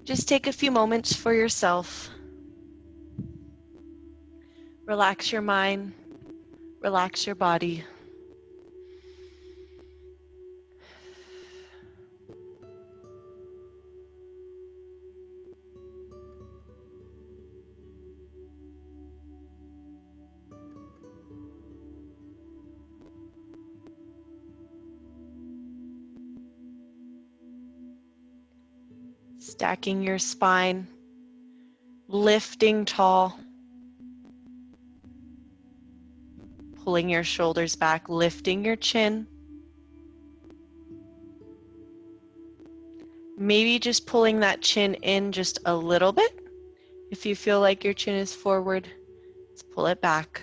Just take a few moments for yourself. Relax your mind, relax your body. Stacking your spine, lifting tall, pulling your shoulders back, lifting your chin. Maybe just pulling that chin in just a little bit. If you feel like your chin is forward, let's pull it back.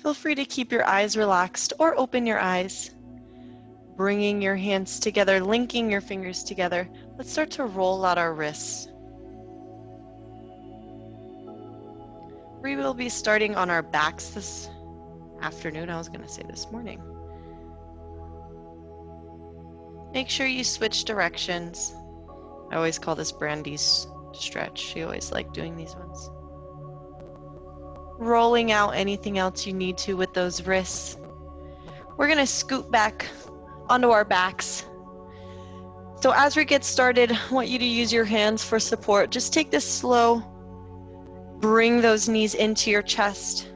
Feel free to keep your eyes relaxed or open your eyes. Bringing your hands together, linking your fingers together. Let's start to roll out our wrists. We will be starting on our backs this afternoon. I was going to say this morning. Make sure you switch directions. I always call this Brandy's stretch. She always liked doing these ones. Rolling out anything else you need to with those wrists. We're going to scoot back onto our backs. So as we get started, I want you to use your hands for support. Just take this slow. Bring those knees into your chest.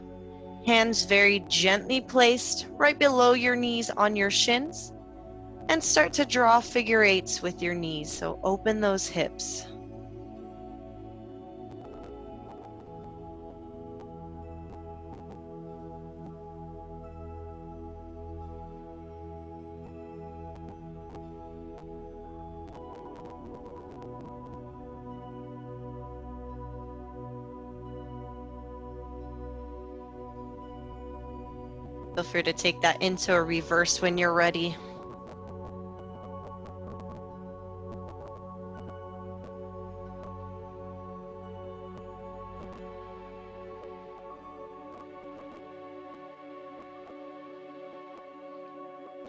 Hands very gently placed right below your knees on your shins. And start to draw figure eights with your knees. So open those hips. Feel free to take that into a reverse when you're ready.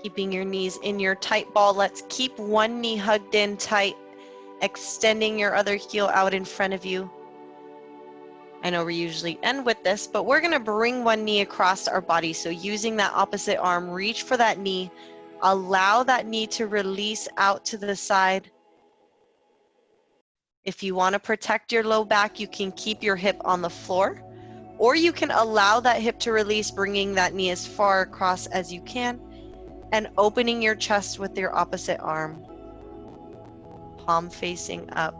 Keeping your knees in your tight ball. Let's keep one knee hugged in tight, extending your other heel out in front of you. I know we usually end with this, but we're going to bring one knee across our body. So using that opposite arm, reach for that knee. Allow that knee to release out to the side. If you want to protect your low back, you can keep your hip on the floor, or you can allow that hip to release, bringing that knee as far across as you can, and opening your chest with your opposite arm. Palm facing up.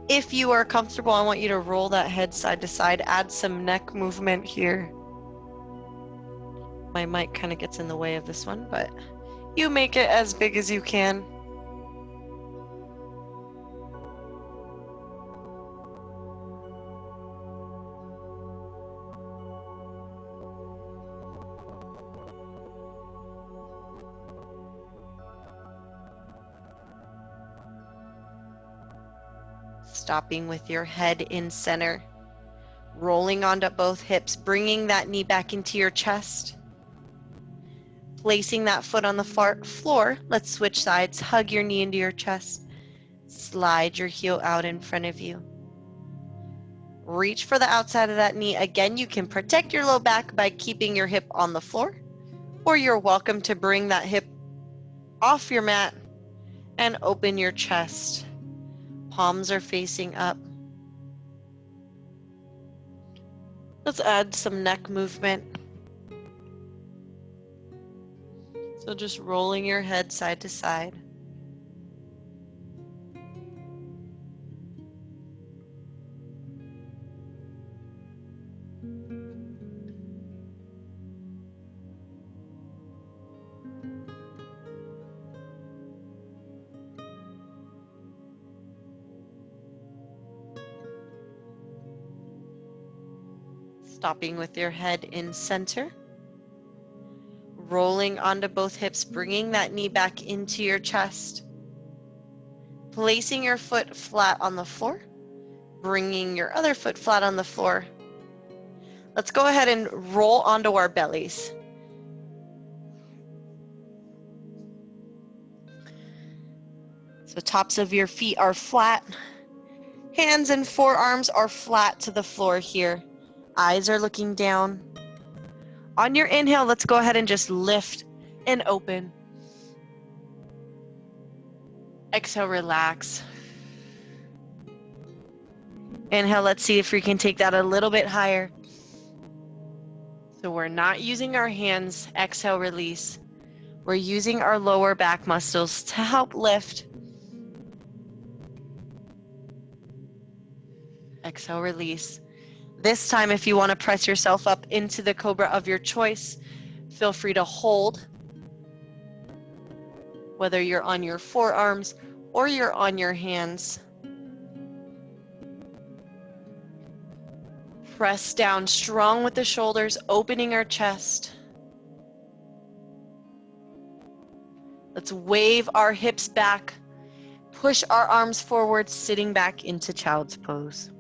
If you are comfortable, I want you to roll that head side to side, add some neck movement here. My mic kind of gets in the way of this one, but you make it as big as you can. Stopping with your head in center, rolling onto both hips, bringing that knee back into your chest. Placing that foot on the floor, let's switch sides. Hug your knee into your chest. Slide your heel out in front of you. Reach for the outside of that knee. Again, you can protect your low back by keeping your hip on the floor, or you're welcome to bring that hip off your mat and open your chest. Palms are facing up. Let's add some neck movement. So just rolling your head side to side. Stopping with your head in center. Rolling onto both hips, bringing that knee back into your chest. Placing your foot flat on the floor. Bringing your other foot flat on the floor. Let's go ahead and roll onto our bellies. So tops of your feet are flat. Hands and forearms are flat to the floor here. Eyes are looking down. On your inhale, let's go ahead and just lift and open. Exhale, relax. Inhale, let's see if we can take that a little bit higher. So we're not using our hands. Exhale, release. We're using our lower back muscles to help lift. Exhale, release. This time, if you want to press yourself up into the cobra of your choice, feel free to hold, whether you're on your forearms or you're on your hands. Press down strong with the shoulders, opening our chest. Let's wave our hips back, push our arms forward, sitting back into child's pose.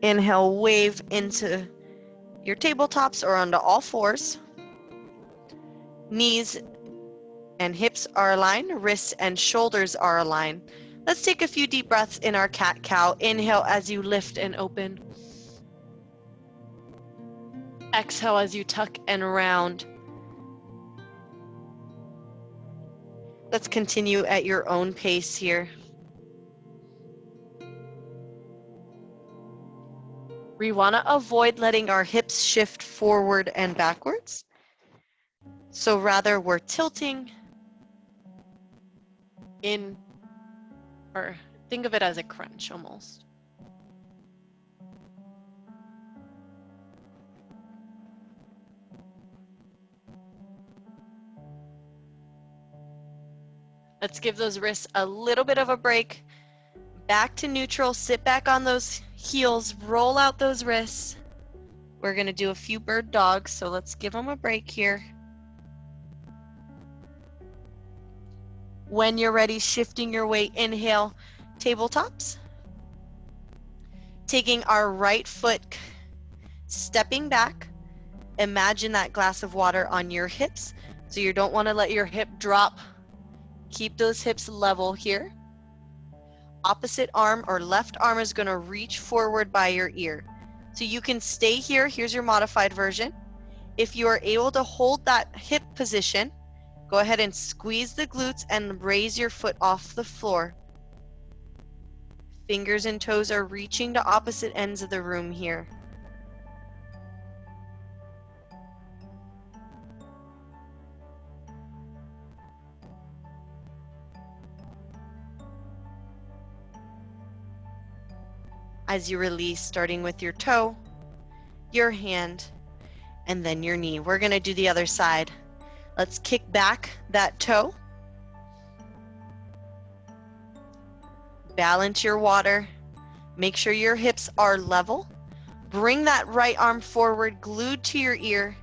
Inhale, wave into your tabletops or onto all fours. Knees and hips are aligned, wrists and shoulders are aligned. Let's take a few deep breaths in our cat-cow. Inhale as you lift and open. Exhale as you tuck and round. Let's continue at your own pace here. We want to avoid letting our hips shift forward and backwards. So rather we're tilting in, or think of it as a crunch almost. Let's give those wrists a little bit of a break. Back to neutral, sit back on those heels, roll out those wrists. We're gonna do a few bird dogs, so let's give them a break here. When you're ready, shifting your weight, inhale, tabletops. Taking our right foot, stepping back. Imagine that glass of water on your hips. So you don't wanna let your hip drop. Keep those hips level here. Opposite arm or left arm is going to reach forward by your ear. So you can stay here. Here's your modified version. If you are able to hold that hip position, go ahead and squeeze the glutes and raise your foot off the floor. Fingers and toes are reaching to opposite ends of the room here. As you release, starting with your toe, your hand, and then your knee. We're going to do the other side. Let's kick back that toe. Balance your water. Make sure your hips are level. Bring that right arm forward, glued to your ear.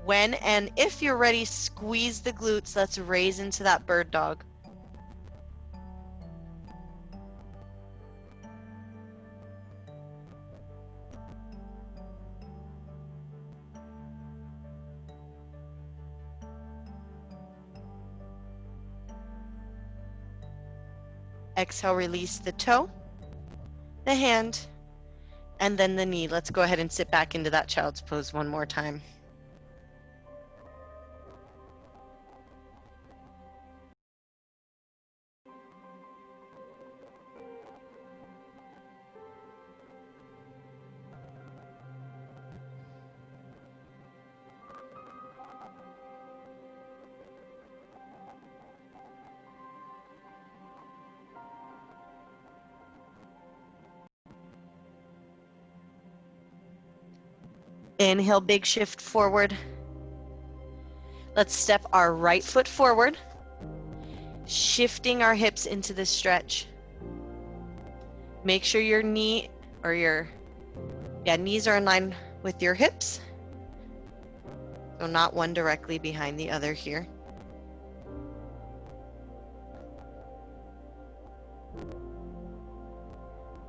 When and if you're ready, squeeze the glutes. Let's raise into that bird dog. Exhale, release the toe, the hand, and then the knee. Let's go ahead and sit back into that child's pose one more time. Inhale, big shift forward. Let's step our right foot forward, shifting our hips into the stretch. Make sure your knee or your knees are in line with your hips. So not one directly behind the other here.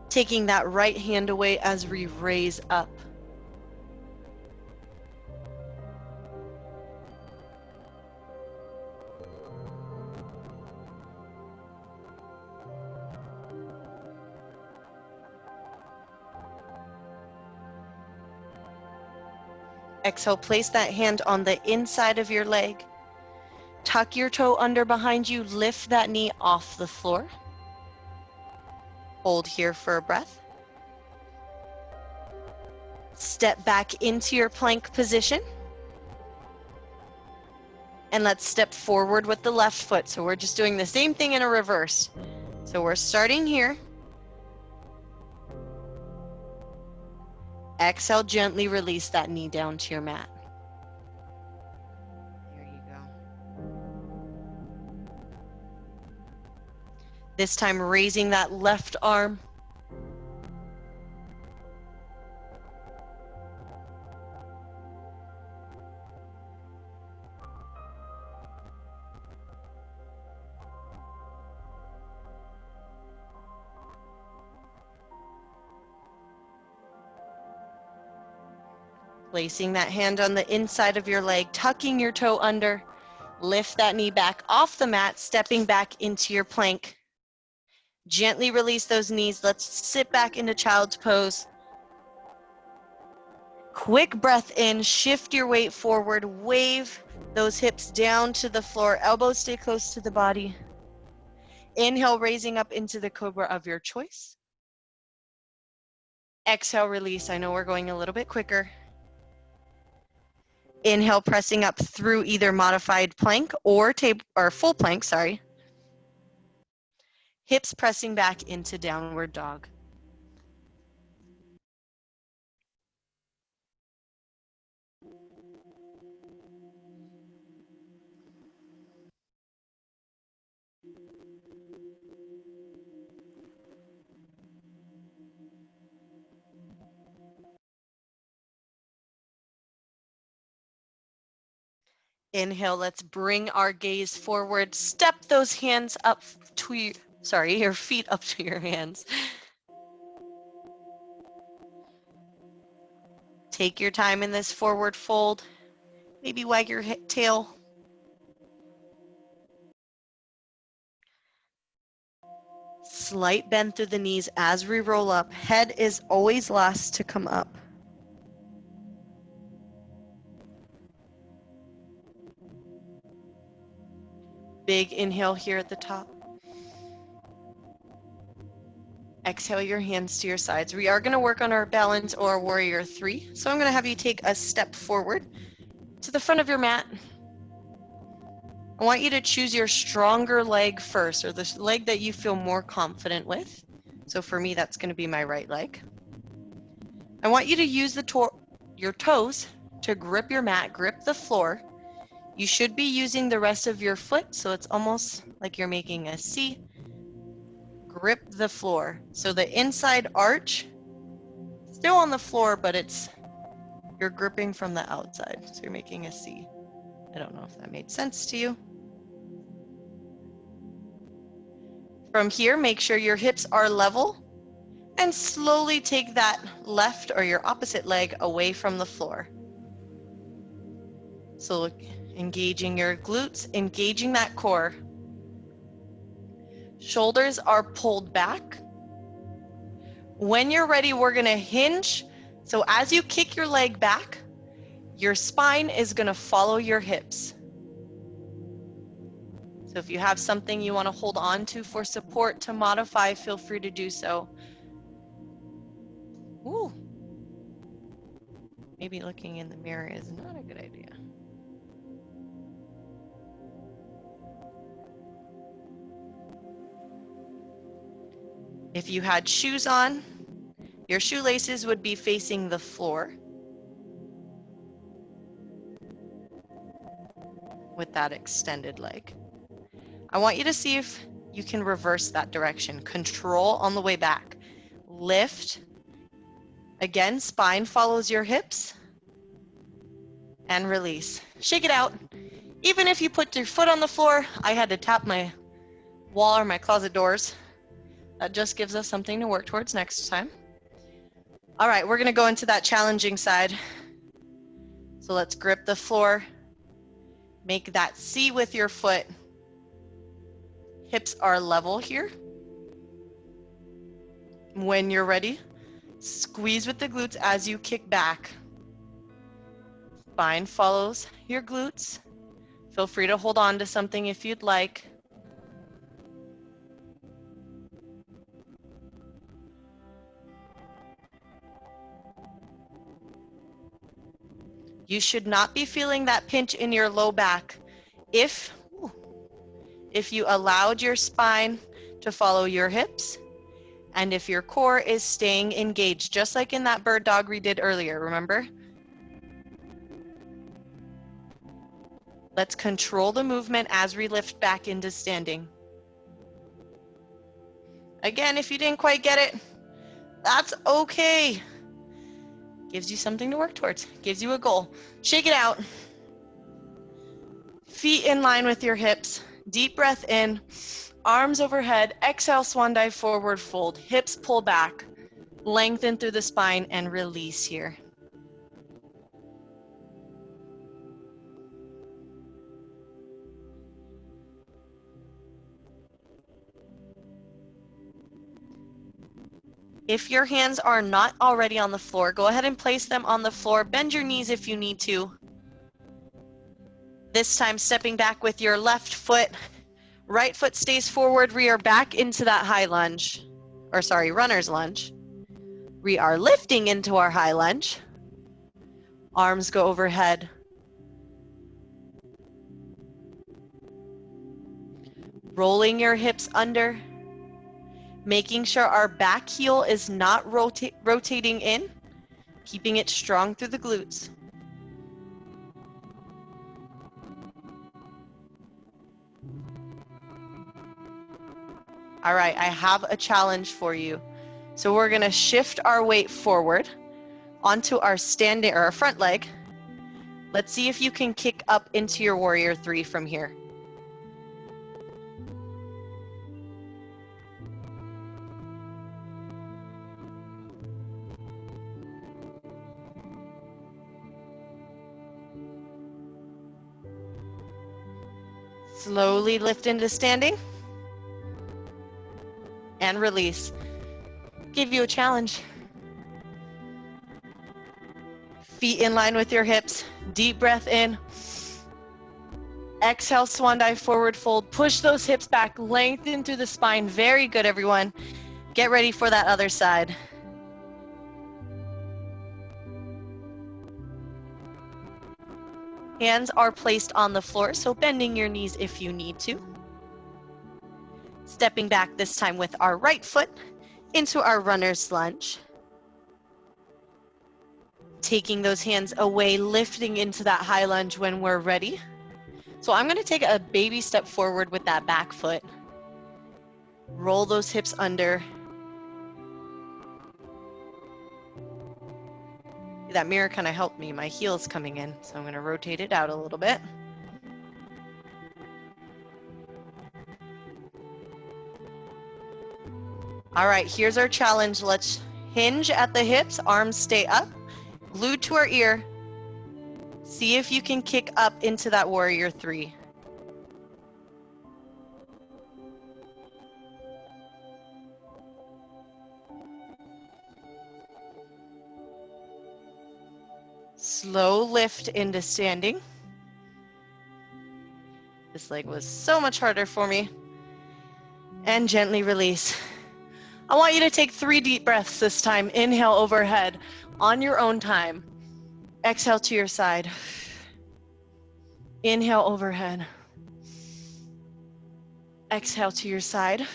Taking that right hand away as we raise up. Exhale, place that hand on the inside of your leg. Tuck your toe under behind you, lift that knee off the floor. Hold here for a breath. Step back into your plank position. And let's step forward with the left foot. So we're just doing the same thing in a reverse. So we're starting here. Exhale, gently release that knee down to your mat. There you go. This time, raising that left arm. Placing that hand on the inside of your leg, tucking your toe under, lift that knee back off the mat, stepping back into your plank. Gently release those knees. Let's sit back into child's pose. Quick breath in, shift your weight forward, wave those hips down to the floor, elbows stay close to the body. Inhale, raising up into the cobra of your choice. Exhale, release. I know we're going a little bit quicker. Inhale, pressing up through either modified plank or full plank, sorry. Hips pressing back into downward dog. Inhale, let's bring our gaze forward. Step those hands up to your feet up to your hands. Take your time in this forward fold. Maybe wag your tail. Slight bend through the knees as we roll up. Head is always last to come up. Big inhale here at the top. Exhale your hands to your sides. We are going to work on our balance or warrior 3. So I'm going to have you take a step forward to the front of your mat. I want you to choose your stronger leg first, or the leg that you feel more confident with. So for me, that's going to be my right leg. I want you to use your toes to grip your mat, grip the floor. You should be using the rest of your foot, so it's almost like you're making a C. Grip the floor. So the inside arch, still on the floor, but you're gripping from the outside. So you're making a C. I don't know if that made sense to you. From here, make sure your hips are level and slowly take that left or your opposite leg away from the floor. So engaging your glutes, engaging that core. Shoulders are pulled back. When you're ready, we're gonna hinge. So as you kick your leg back, your spine is gonna follow your hips. So if you have something you wanna hold on to for support to modify, feel free to do so. Ooh. Maybe looking in the mirror is not a good idea. If you had shoes on, your shoelaces would be facing the floor with that extended leg. I want you to see if you can reverse that direction. Control on the way back. Lift. Again, spine follows your hips. And release. Shake it out. Even if you put your foot on the floor, I had to tap my wall or my closet doors. That just gives us something to work towards next time. All right, we're gonna go into that challenging side. So let's grip the floor. Make that C with your foot. Hips are level here. When you're ready, squeeze with the glutes as you kick back. Spine follows your glutes. Feel free to hold on to something if you'd like. You should not be feeling that pinch in your low back if you allowed your spine to follow your hips and if your core is staying engaged, just like in that bird dog we did earlier, remember? Let's control the movement as we lift back into standing. Again, if you didn't quite get it, that's okay. Gives you something to work towards, gives you a goal. Shake it out. Feet in line with your hips. Deep breath in, arms overhead. Exhale, swan dive, forward fold. Hips pull back, lengthen through the spine and release here. If your hands are not already on the floor, go ahead and place them on the floor. Bend your knees if you need to. This time stepping back with your left foot. Right foot stays forward. We are back into that high lunge. Or sorry, runner's lunge. We are lifting into our high lunge. Arms go overhead. Rolling your hips under. Making sure our back heel is not rotating in, keeping it strong through the glutes. All right, I have a challenge for you. So we're gonna shift our weight forward onto our standing or our front leg. Let's see if you can kick up into your warrior three from here. Slowly lift into standing and release. Give you a challenge. Feet in line with your hips. Deep breath in. Exhale, swan dive, forward fold. Push those hips back, lengthen through the spine. Very good, everyone. Get ready for that other side. Hands are placed on the floor, so bending your knees if you need to. Stepping back this time with our right foot into our runner's lunge. Taking those hands away, lifting into that high lunge when we're ready. So I'm gonna take a baby step forward with that back foot. Roll those hips under. That mirror kind of helped me. My heel's coming in, so I'm gonna rotate it out a little bit. All right, here's our challenge. Let's hinge at the hips, arms stay up, glued to our ear. See if you can kick up into that warrior three. Slow lift into standing. This leg was so much harder for me. And gently release. I want you to take 3 deep breaths this time. Inhale overhead on your own time. Exhale to your side. Inhale overhead. Exhale to your side.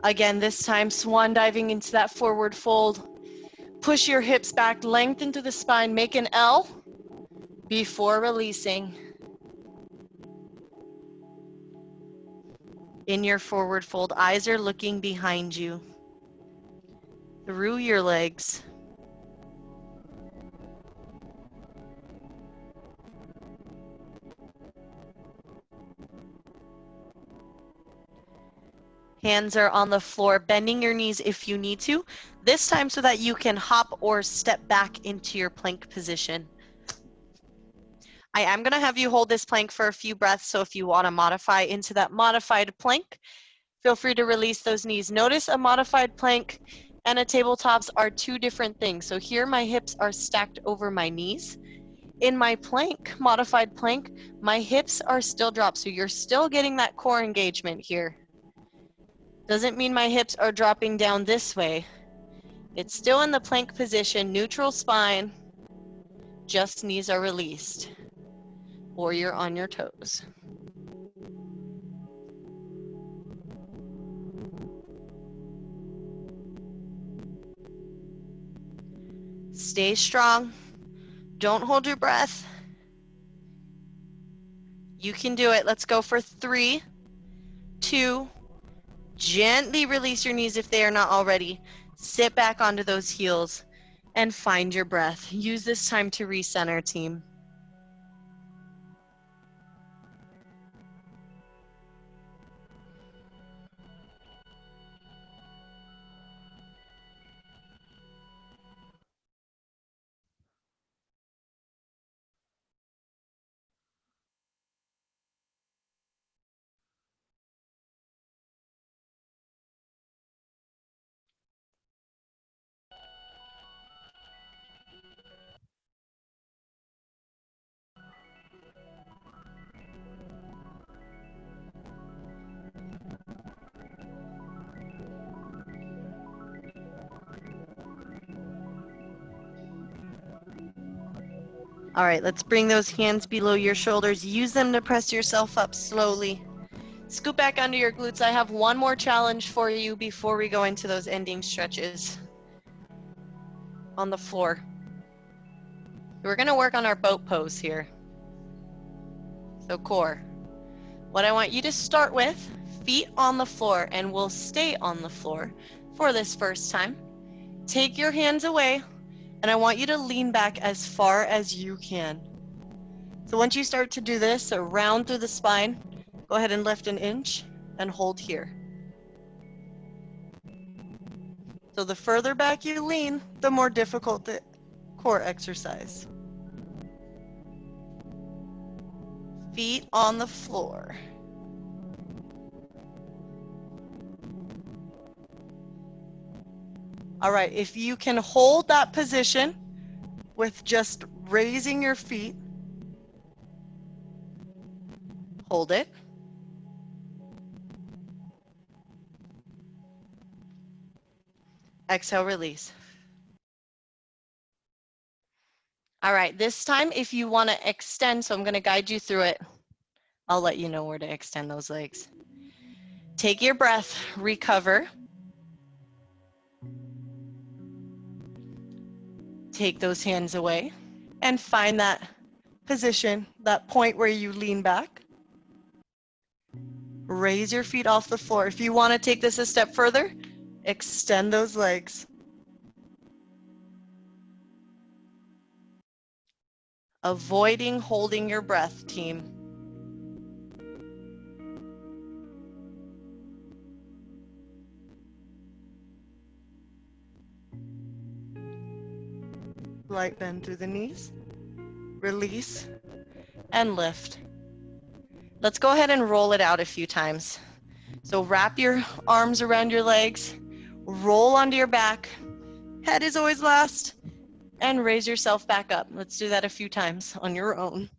Again, this time, swan diving into that forward fold. Push your hips back, lengthen to the spine, make an L before releasing. In your forward fold, eyes are looking behind you, through your legs. Hands are on the floor, bending your knees if you need to, this time so that you can hop or step back into your plank position. I am going to have you hold this plank for a few breaths, so if you want to modify into that modified plank, feel free to release those knees. Notice a modified plank and a tabletops are 2 different things. So here my hips are stacked over my knees. In my plank, modified plank, my hips are still dropped, so you're still getting that core engagement here. Doesn't mean my hips are dropping down this way. It's still in the plank position, neutral spine, just knees are released, or you're on your toes. Stay strong. Don't hold your breath. You can do it. Let's go for 3, 2, gently release your knees if they are not already. Sit back onto those heels and find your breath. Use this time to recenter, team. All right, let's bring those hands below your shoulders. Use them to press yourself up slowly. Scoop back under your glutes. I have one more challenge for you before we go into those ending stretches on the floor. We're gonna work on our boat pose here. So core. What I want you to start with, feet on the floor, and we'll stay on the floor for this first time. Take your hands away, and I want you to lean back as far as you can. So once you start to do this, so round through the spine, go ahead and lift an inch and hold here. So the further back you lean, the more difficult the core exercise. Feet on the floor. All right, if you can hold that position with just raising your feet, hold it. Exhale, release. All right, this time if you want to extend, so I'm going to guide you through it. I'll let you know where to extend those legs. Take your breath, recover. Take those hands away and find that position, that point where you lean back. Raise your feet off the floor. If you want to take this a step further, extend those legs. Avoiding holding your breath, team. Light bend through the knees, release, and lift. Let's go ahead and roll it out a few times. So wrap your arms around your legs, roll onto your back. Head is always last, and raise yourself back up. Let's do that a few times on your own.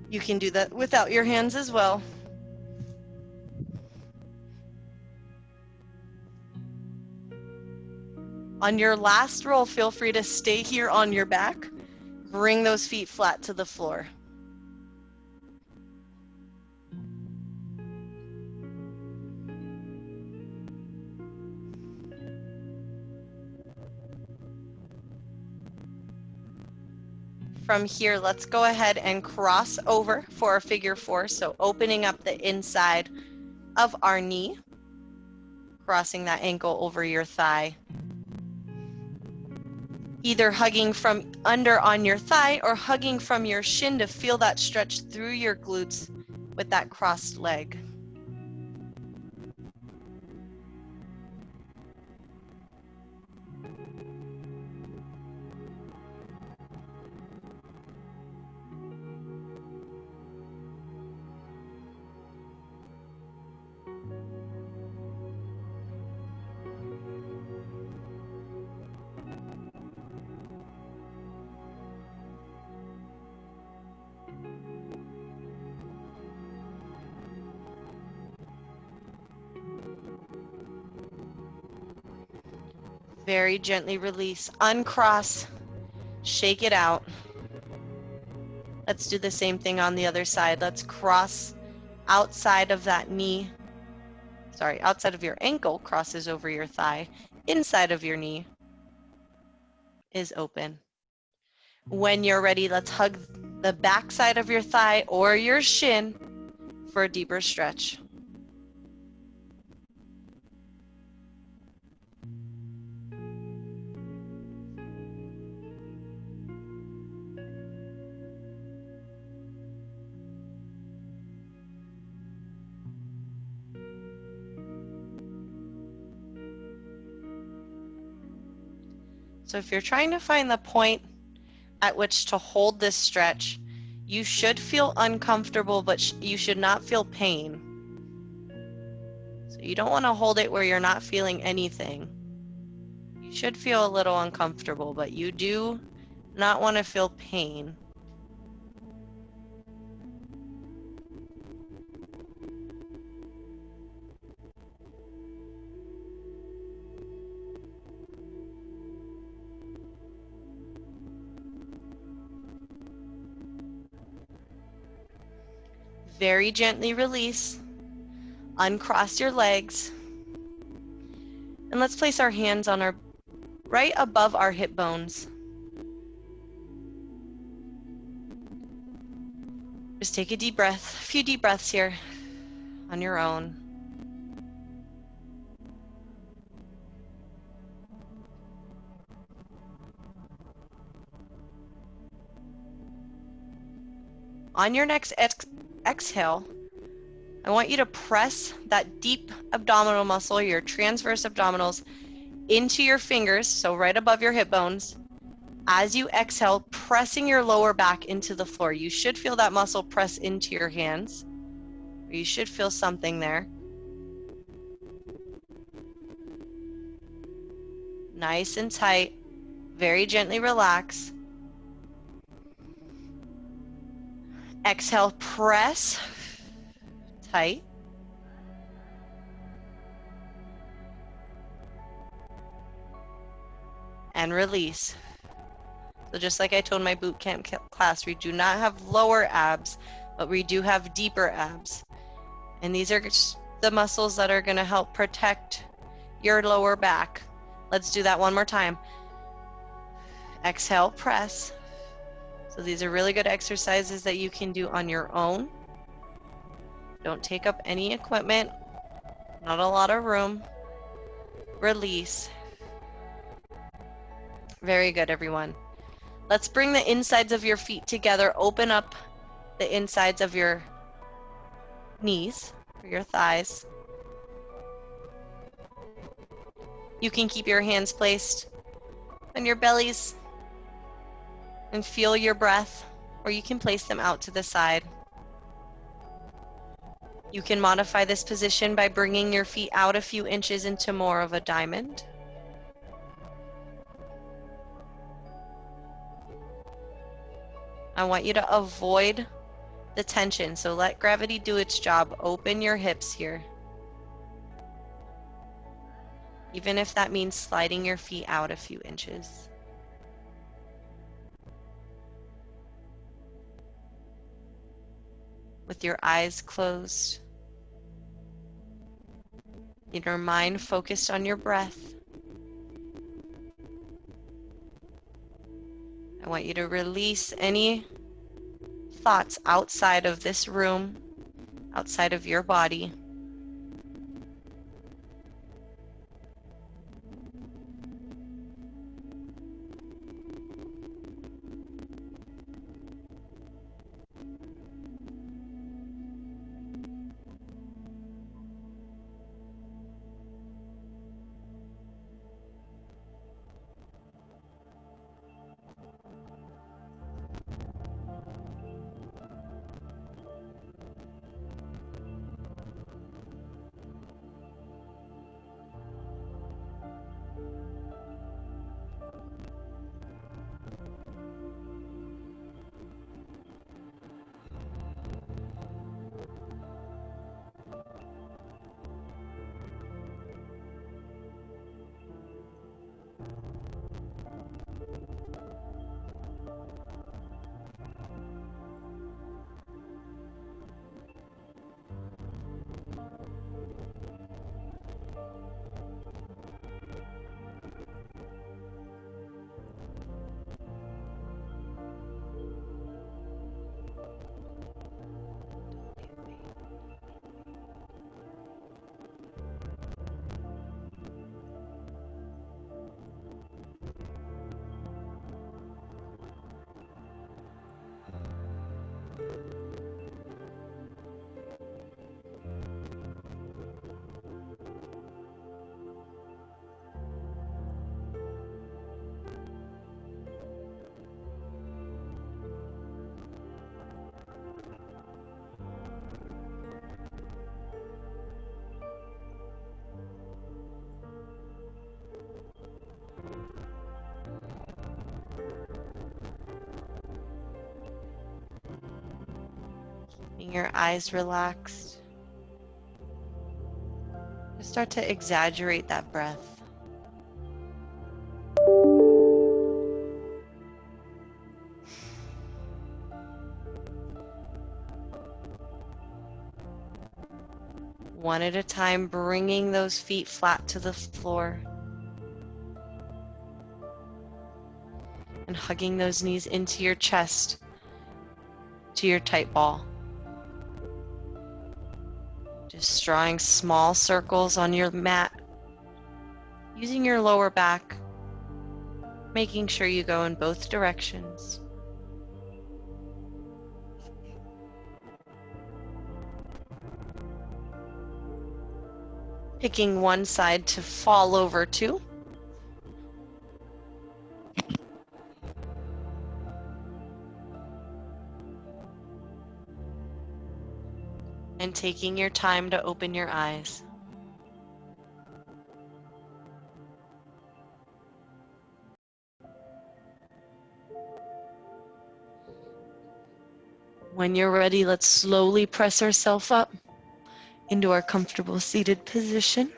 You can do that without your hands as well. On your last roll, feel free to stay here on your back. Bring those feet flat to the floor. From here, let's go ahead and cross over for a figure four. So opening up the inside of our knee, crossing that ankle over your thigh. Either hugging from under on your thigh or hugging from your shin to feel that stretch through your glutes with that crossed leg. Very gently release, uncross, shake it out. Let's do the same thing on the other side. Let's cross outside of that knee. Sorry, outside of your ankle crosses over your thigh. Inside of your knee is open. When you're ready, let's hug the back side of your thigh or your shin for a deeper stretch. So if you're trying to find the point at which to hold this stretch, you should feel uncomfortable, but you should not feel pain. So you don't want to hold it where you're not feeling anything. You should feel a little uncomfortable, but you do not want to feel pain. Very gently release, uncross your legs, and let's place our hands on our right above our hip bones. Just take a deep breath, a few deep breaths here on your own. On your next exhale, I want you to press that deep abdominal muscle, your transverse abdominals, into your fingers, so right above your hip bones. As you exhale, pressing your lower back into the floor. You should feel that muscle press into your hands. You should feel something there. Nice and tight. Very gently relax. Exhale, press tight. And release. So just like I told my boot camp class, we do not have lower abs, but we do have deeper abs. And these are the muscles that are going to help protect your lower back. Let's do that one more time. Exhale, press. So these are really good exercises that you can do on your own. Don't take up any equipment, not a lot of room. Release. Very good, everyone. Let's bring the insides of your feet together. Open up the insides of your knees or your thighs. You can keep your hands placed on your bellies and feel your breath, or you can place them out to the side. You can modify this position by bringing your feet out a few inches into more of a diamond. I want you to avoid the tension. So let gravity do its job. Open your hips here. Even if that means sliding your feet out a few inches. With your eyes closed, your mind focused on your breath. I want you to release any thoughts outside of this room, outside of your body. Keeping your eyes relaxed. Just start to exaggerate that breath. One at a time, bringing those feet flat to the floor. And hugging those knees into your chest, to your tight ball. Just drawing small circles on your mat, using your lower back, making sure you go in both directions. Picking one side to fall over to. And taking your time to open your eyes. When you're ready, let's slowly press ourselves up into our comfortable seated position.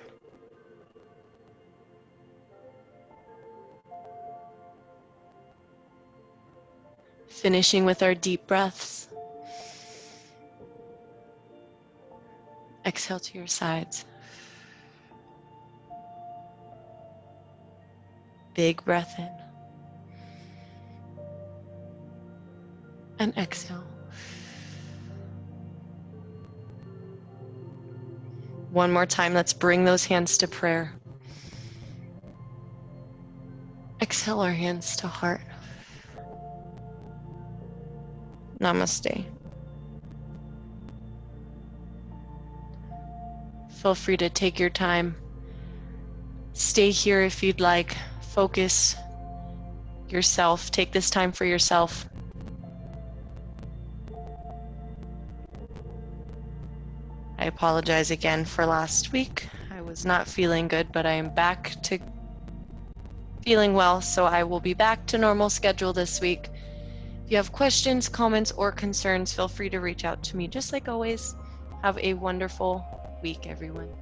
Finishing with our deep breaths. Exhale to your sides. Big breath in. And exhale. One more time, let's bring those hands to prayer. Exhale our hands to heart. Namaste. Feel free to take your time. Stay here if you'd like. Focus yourself. Take this time for yourself. I apologize again for last week. I was not feeling good, but I am back to feeling well, so I will be back to normal schedule this week. If you have questions, comments, or concerns, feel free to reach out to me. Just like always, have a wonderful week, everyone.